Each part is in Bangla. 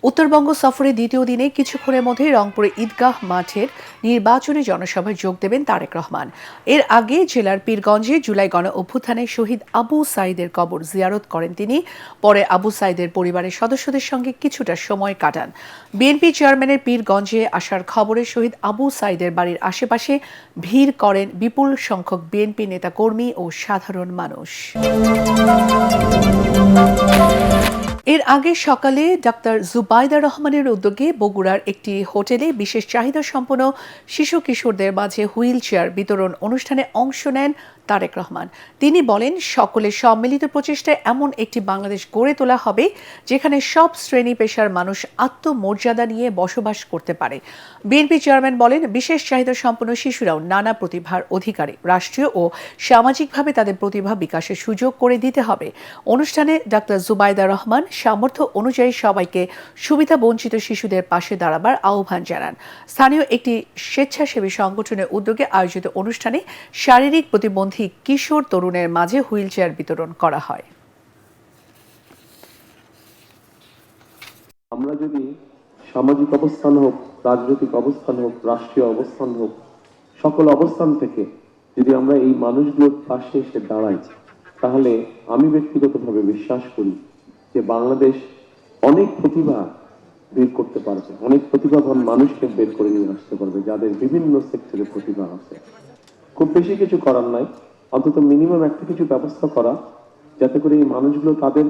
উত্তরবঙ্গ সফরে দ্বিতীয় দিনে কিছুক্ষণের মধ্যেই রংপুরে ঈদগাহ মাঠের নির্বাচনী জনসভায় যোগ দেবেন তারেক রহমান। এর আগে জেলার পীরগঞ্জে জুলাই গণ অভ্যুত্থানে শহীদ আবু সাঈদের কবর জিয়ারত করেন তিনি। পরে আবু সাঈদের পরিবারের সদস্যদের সঙ্গে কিছুটা সময় কাটান। বিএনপি চেয়ারম্যানের পীরগঞ্জে আসার খবরে শহীদ আবু সাঈদের বাড়ির আশেপাশে ভিড় করেন বিপুল সংখ্যক বিএনপি নেতাকর্মী ও সাধারণ মানুষ। এর আগে সকালে ডাক্তার জুবাইদা রহমানের উদ্যোগে বগুড়ার একটি হোটেলে বিশেষ চাহিদা সম্পন্ন শিশু কিশোরদের মাঝে হুইল চেয়ার বিতরণ অনুষ্ঠানে অংশ নেন তারেক রহমান। তিনি বলেন, সকলের সম্মিলিত প্রচেষ্টায় এমন একটি বাংলাদেশ গড়ে তোলা হবে যেখানে সব শ্রেণী পেশার মানুষ আত্মমর্যাদা নিয়ে বসবাস করতে পারে। বিএনপি চেয়ারম্যান বলেন, বিশেষ চাহিদা সম্পন্ন শিশুরাও নানা প্রতিভার অধিকারী। রাষ্ট্রীয় ও সামাজিকভাবে তাদের প্রতিভা বিকাশের সুযোগ করে দিতে হবে। অনুষ্ঠানে ডাক্তার জুবাইদা রহমান সামর্থ্য অনুযায়ী সবাইকে সুবিধা বঞ্চিত শিশুদের পাশে দাঁড়াবার আহ্বান জানান। স্থানীয় একটি স্বেচ্ছাসেবী সংগঠনের উদ্যোগে আয়োজিত অনুষ্ঠানে শারীরিক প্রতিবন্ধী কিশোর তরুণের মাঝে হুইল চেয়ার বিতরণ করা হয়। আমরা যদি সামাজিক অবস্থান হোক, রাজনৈতিক অবস্থান হোক, রাষ্ট্রীয় অবস্থান হোক, সকল অবস্থান থেকে যদি আমরা এই মানুষগুলোর পাশে এসে দাঁড়াই, তাহলে আমি ব্যক্তিগতভাবে বিশ্বাস করি যে বাংলাদেশ অনেক প্রতিভা বের করতে পারবে, অনেক প্রতিভাবান মানুষকে বের করে নিয়ে আসতে পারবে, যাদের বিভিন্ন সেক্টরে প্রতিভা আছে। খুব বেশি কিছু করার নাই, অন্তত মিনিমাম একটা কিছু ব্যবস্থা করা, যাতে করে এই মানুষগুলো তাদের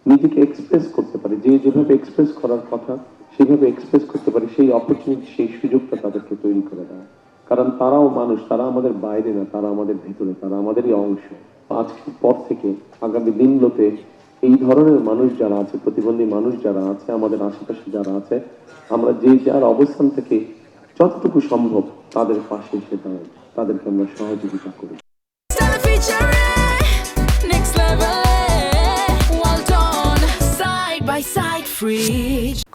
নিজেকে এক্সপ্রেস করতে পারে, যে যেভাবে এক্সপ্রেস করার কথা সেভাবে এক্সপ্রেস করতে পারে, সেই অপরচুনিটি, সেই সুযোগটা তাদেরকে তৈরি করে দেয়। কারণ তারাও মানুষ, তারা আমাদের বাইরে না, তারা আমাদের ভেতরে, তারা আমাদেরই অংশ। আজকের পর থেকে আগামী দিনগুলোতে এই ধরনের মানুষ যারা আছে, প্রতিবন্ধী মানুষ যারা আছে, আমাদের আশেপাশে যারা আছে, আমরা যে যার অবস্থান থেকে যতটুকু সম্ভব তাদের পাশে এসে দাঁড়াই, তাদেরকে আমরা সহযোগিতা করি।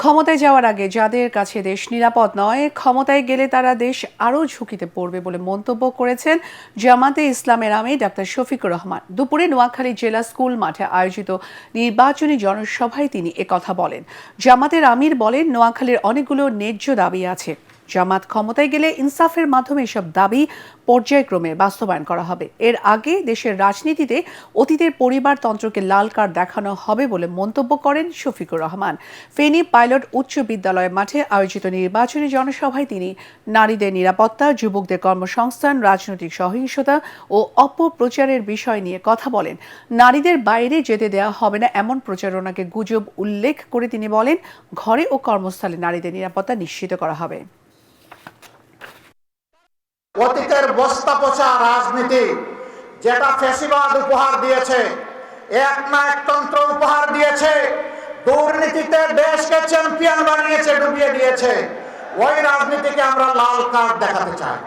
ক্ষমতায় যাওয়ার আগে যাদের কাছে দেশ নিরাপদ নয়, ক্ষমতায় গেলে তারা দেশ আরও ঝুঁকিতে পড়বে বলে মন্তব্য করেছেন জামাতে ইসলামের আমির ডাক্তার শফিকুর রহমান। দুপুরে নোয়াখালী জেলা স্কুল মাঠে আয়োজিত নির্বাচনী জনসভায় তিনি একথা বলেন। জামাতের আমির বলেন, নোয়াখালীর অনেকগুলো ন্যায্য দাবি আছে। জামাত ক্ষমতায় গেলে ইনসাফের মাধ্যমে এসব দাবি পর্যায়ক্রমে বাস্তবায়ন করা হবে। এর আগে দেশের রাজনীতিতে অতীতের পরিবারতন্ত্রকে লাল কার্ড দেখানো হবে বলে মন্তব্য করেন শফিকুর রহমান। ফেনী পাইলট উচ্চ বিদ্যালয় মাঠে আয়োজিত নির্বাচনী জনসভায় তিনি নারীদের নিরাপত্তা, যুবকদের কর্মসংস্থান, রাজনৈতিক সহিংসতা ও অপপ্রচারের বিষয় নিয়ে কথা বলেন। নারীদের বাইরে যেতে দেওয়া হবে না এমন প্রচারণাকে গুজব উল্লেখ করে তিনি বলেন, ঘরে ও কর্মস্থলে নারীদের নিরাপত্তা নিশ্চিত করা হবে। অতীতের বস্তা পচা রাজনীতি যেটা ফ্যাসিবাদ উপহার দিয়েছে, একনায়কতন্ত্র উপহার দিয়েছে, দুর্নীতিতে দেশকে চ্যাম্পিয়ন বানিয়েছে, ডুবিয়ে দিয়েছে, ওই রাজনীতিকে আমরা লাল কার্ড দেখাতে চাই।